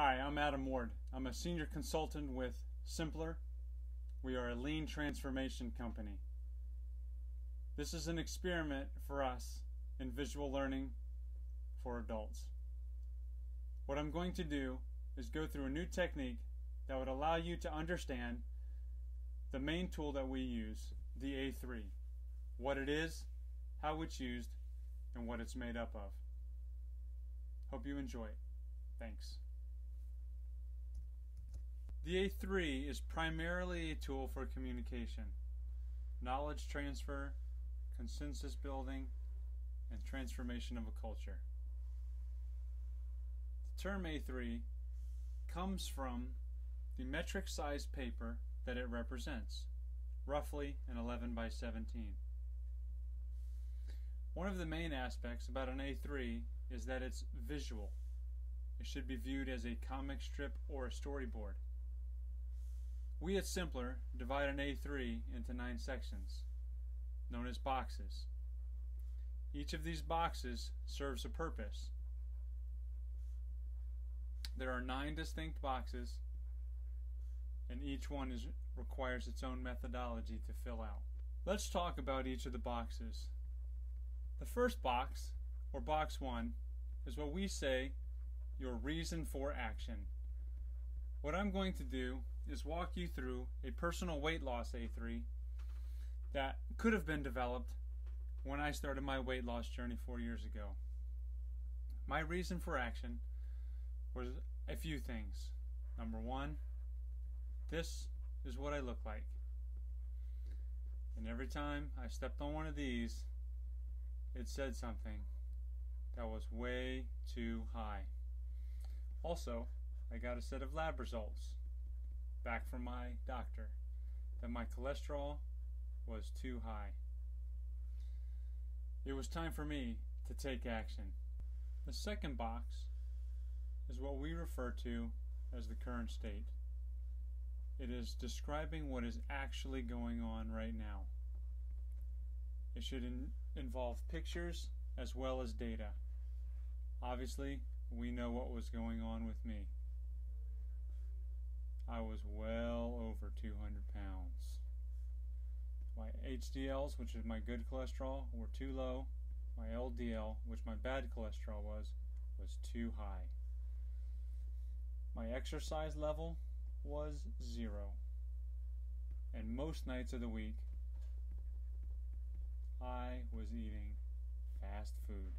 Hi, I'm Adam Ward. I'm a senior consultant with Simpler. We are a lean transformation company. This is an experiment for us in visual learning for adults. What I'm going to do is go through a new technique that would allow you to understand the main tool that we use, the A3, what it is, how it's used, and what it's made up of. Hope you enjoy it. Thanks. The A3 is primarily a tool for communication, knowledge transfer, consensus building, and transformation of a culture. The term A3 comes from the metric sized paper that it represents, roughly an 11 by 17. One of the main aspects about an A3 is that it's visual. It should be viewed as a comic strip or a storyboard. We at Simpler divide an A3 into 9 sections, known as boxes. Each of these boxes serves a purpose. There are 9 distinct boxes, and each one requires its own methodology to fill out. Let's talk about each of the boxes. The first box, or box 1, is what we say your reason for action. What I'm going to do is walk you through a personal weight loss A3 that could have been developed when I started my weight loss journey 4 years ago. My reason for action was a few things. Number 1, this is what I look like. And every time I stepped on one of these, it said something that was way too high. Also, I got a set of lab results back from my doctor that my cholesterol was too high. It was time for me to take action. The second box is what we refer to as the current state. It is describing what is actually going on right now. It should involve pictures as well as data. Obviously, we know what was going on with me. I was well over 200 pounds. My HDLs, which is my good cholesterol, were too low. My LDL, which my bad cholesterol was too high. My exercise level was 0. And most nights of the week, I was eating fast food.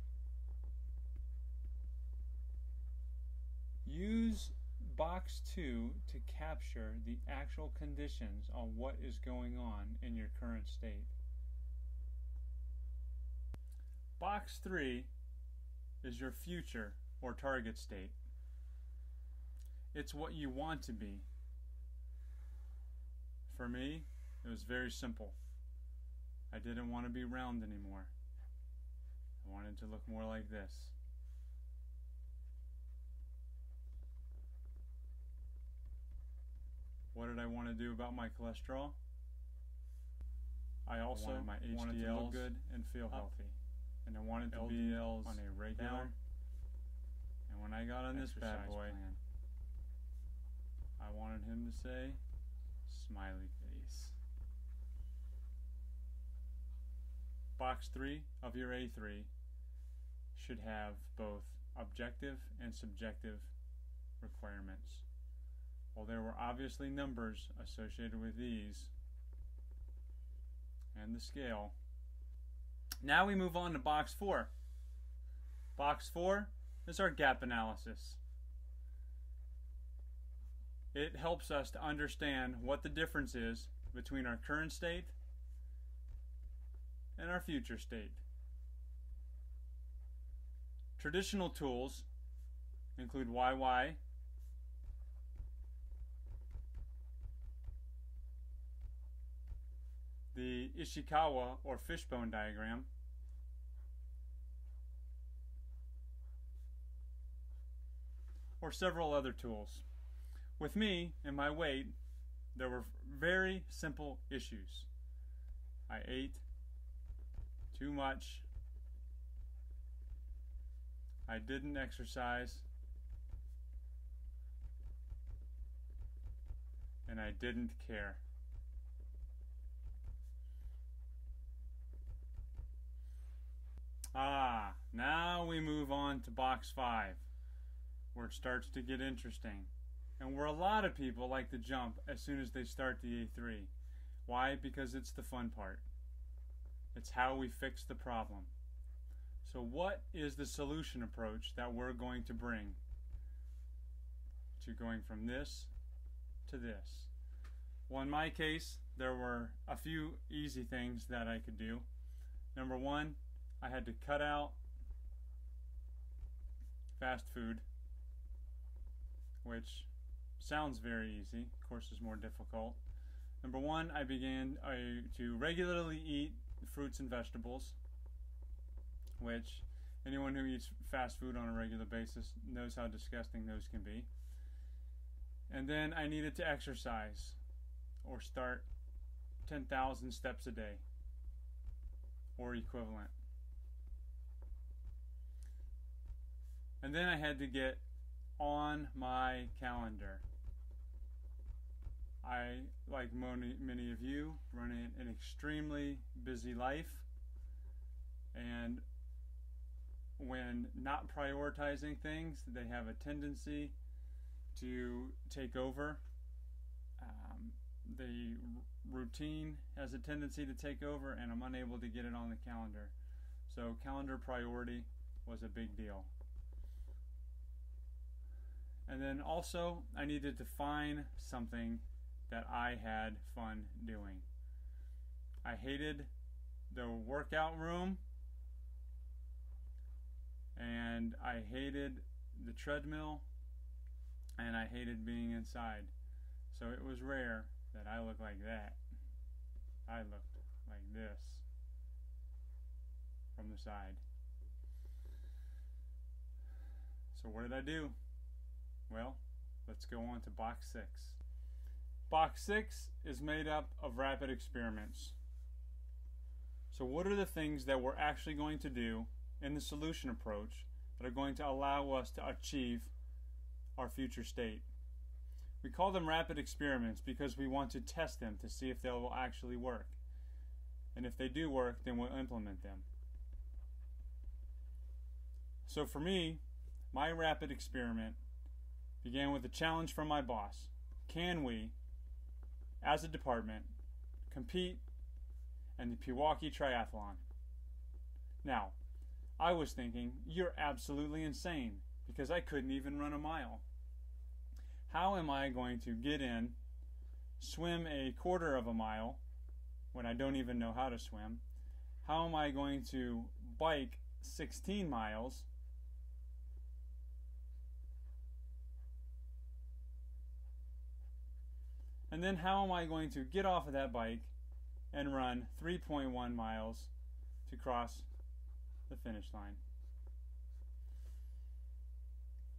Use box 2 to capture the actual conditions on what is going on in your current state. Box 3 is your future or target state. It's what you want to be. For me, it was very simple. I didn't want to be round anymore. I wanted to look more like this. What did I want to do about my cholesterol? I also wanted my HDLs to look good and feel healthy. And I wanted to be on a regular. And when I got on this bad boy, I wanted him to say, smiley face. Box 3 of your A3 should have both objective and subjective requirements. While there were obviously numbers associated with these and the scale, now we move on to box 4. Box 4 is our gap analysis. It helps us to understand what the difference is between our current state and our future state. Traditional tools include YY, the Ishikawa or fishbone diagram, or several other tools. With me and my weight, there were very simple issues. I ate too much. I didn't exercise. and I didn't care. Now we move on to box 5, where it starts to get interesting, and where a lot of people like to jump as soon as they start the A3. Why? Because it's the fun part. It's how we fix the problem. So what is the solution approach that we're going to bring to going from this to this? Well, in my case, there were a few easy things that I could do. Number one, I had to cut out fast food, which sounds very easy, of course is more difficult. Number one, I began to regularly eat fruits and vegetables, which anyone who eats fast food on a regular basis knows how disgusting those can be. And then I needed to exercise, or start 10,000 steps a day, or equivalent. And then I had to get on my calendar. I, like many of you, run an extremely busy life, and when not prioritizing things, they have a tendency to take over. The routine has a tendency to take over, and I'm unable to get it on the calendar. So calendar priority was a big deal. And then also, I needed to find something that I had fun doing. I hated the workout room, and I hated the treadmill, and I hated being inside. So it was rare that I looked like that. I looked like this from the side. So what did I do? Well, let's go on to box 6. Box 6 is made up of rapid experiments. So what are the things that we're actually going to do in the solution approach that are going to allow us to achieve our future state? We call them rapid experiments because we want to test them to see if they will actually work. And if they do work, then we'll implement them. So for me, my rapid experiment began with a challenge from my boss. Can we, as a department, compete in the Pewaukee Triathlon? Now, I was thinking, you're absolutely insane, because I couldn't even run a mile. How am I going to get in, swim a quarter of a mile when I don't even know how to swim? How am I going to bike 16 miles? And then how am I going to get off of that bike and run 3.1 miles to cross the finish line?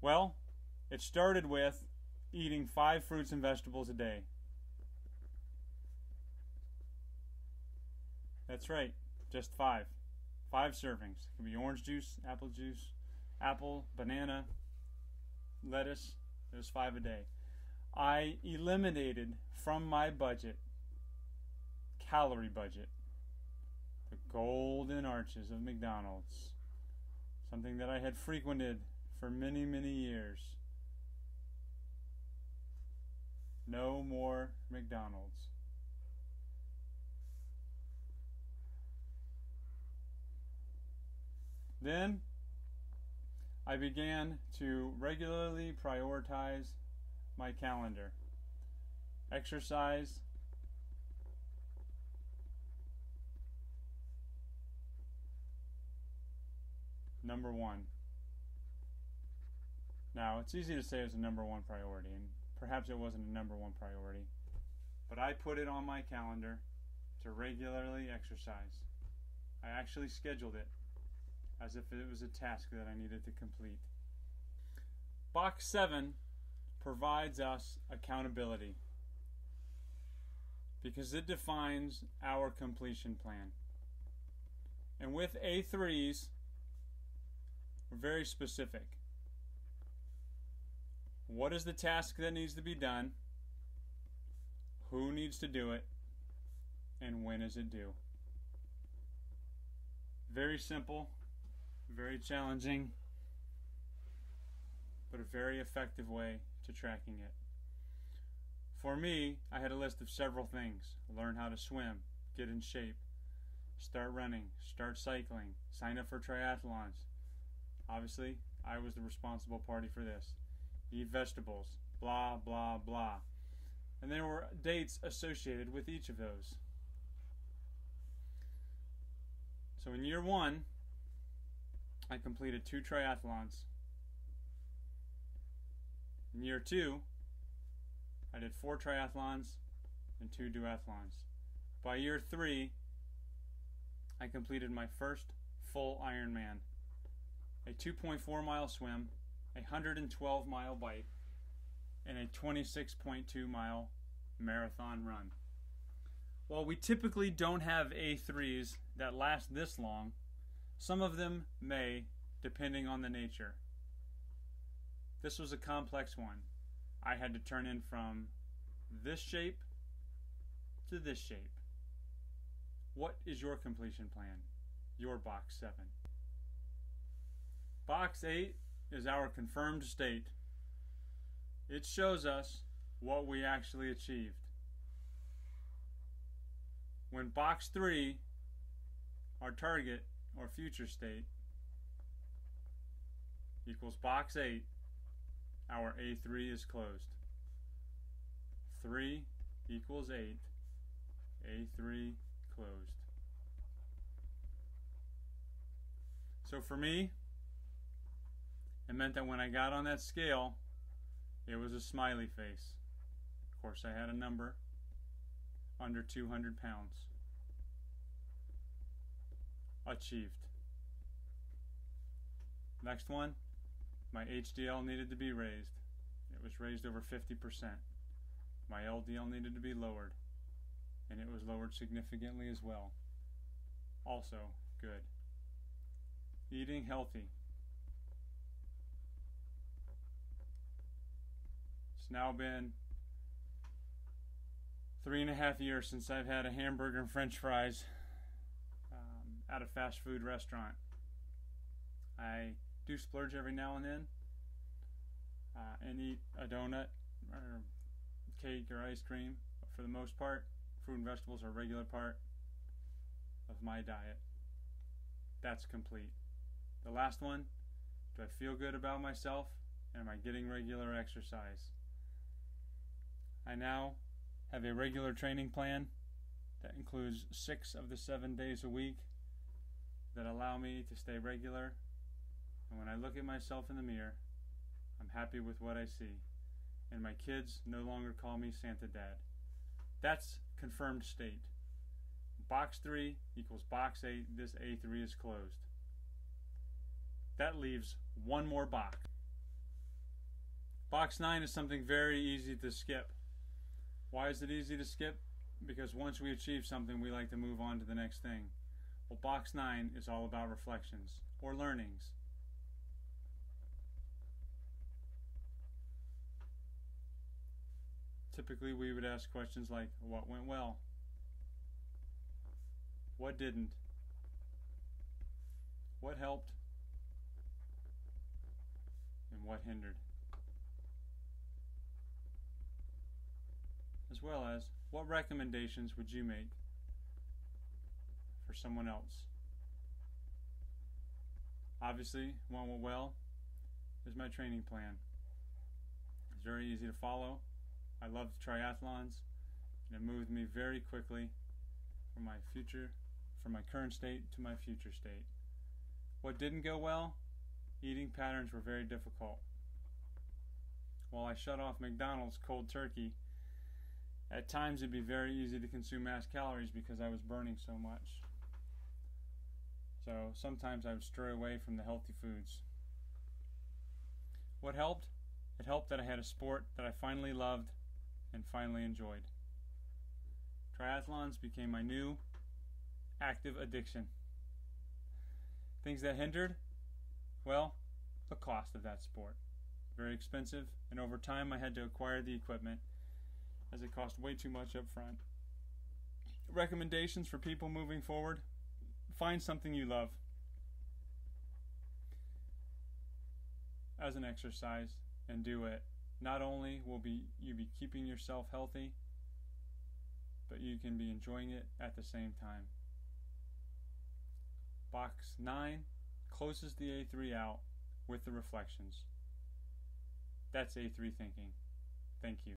Well, it started with eating 5 fruits and vegetables a day. That's right, just 5. 5 servings. It could be orange juice, apple, banana, lettuce. There's 5 a day. I eliminated from my budget, calorie budget, the golden arches of McDonald's, something that I had frequented for many, many years. No more McDonald's. Then I began to regularly prioritize my calendar. Exercise, number 1. Now, it's easy to say it's a number 1 priority, and perhaps it wasn't a number 1 priority, but I put it on my calendar to regularly exercise. I actually scheduled it as if it was a task that I needed to complete. Box 7 provides us accountability because it defines our completion plan. And with A3s, we're very specific. What is the task that needs to be done? who needs to do it, and when is it due. Very simple, very challenging, but a very effective way to tracking it. For me, I had a list of several things. Learn how to swim, get in shape, start running, start cycling, sign up for triathlons. Obviously, I was the responsible party for this. Eat vegetables, blah, blah, blah. And there were dates associated with each of those. So in year 1, I completed 2 triathlons. In year 2, I did 4 triathlons and 2 duathlons. By year 3, I completed my first full Ironman. A 2.4 mile swim, a 112 mile bike, and a 26.2 mile marathon run. While we typically don't have A3s that last this long, some of them may, depending on the nature. This was a complex one. I had to turn in from this shape to this shape. What is your completion plan? Your box 7. Box 8 is our confirmed state. It shows us what we actually achieved. When box 3, our target or future state, equals box 8, our A3 is closed. 3 equals 8, A3 closed. So for me, it meant that when I got on that scale, it was a smiley face. Of course, I had a number under 200 pounds. Achieved. Next one, my HDL needed to be raised. It was raised over 50%. My LDL needed to be lowered, and it was lowered significantly as well. Also good. Eating healthy. It's now been 3.5 years since I've had a hamburger and french fries at a fast food restaurant. I do splurge every now and then and eat a donut or cake or ice cream. But for the most part, fruit and vegetables are a regular part of my diet. That's complete. The last one, do I feel good about myself? And am I getting regular exercise? I now have a regular training plan that includes 6 of the 7 days a week that allow me to stay regular. And when I look at myself in the mirror, I'm happy with what I see. And my kids no longer call me Santa Dad. That's confirmed state. Box 3 equals box 8. This A3 is closed. That leaves one more box. Box 9 is something very easy to skip. Why is it easy to skip? Because once we achieve something, we like to move on to the next thing. Well, box 9 is all about reflections or learnings. Typically, we would ask questions like, what went well? What didn't? What helped? And what hindered? As well as, what recommendations would you make for someone else? Obviously, what went well is my training plan. It's very easy to follow. I loved triathlons, and it moved me very quickly from my current state to my future state. What didn't go well? Eating patterns were very difficult. While I shut off McDonald's cold turkey, at times it'd be very easy to consume mass calories because I was burning so much. So sometimes I would stray away from the healthy foods. What helped? It helped that I had a sport that I finally loved and finally enjoyed. Triathlons became my new active addiction. Things that hindered? Well, the cost of that sport. Very expensive, and over time I had to acquire the equipment as it costs way too much up front. Recommendations for people moving forward: find something you love as an exercise and do it. Not only will you be keeping yourself healthy, but you can be enjoying it at the same time. Box 9 closes the A3 out with the reflections. That's A3 thinking. Thank you.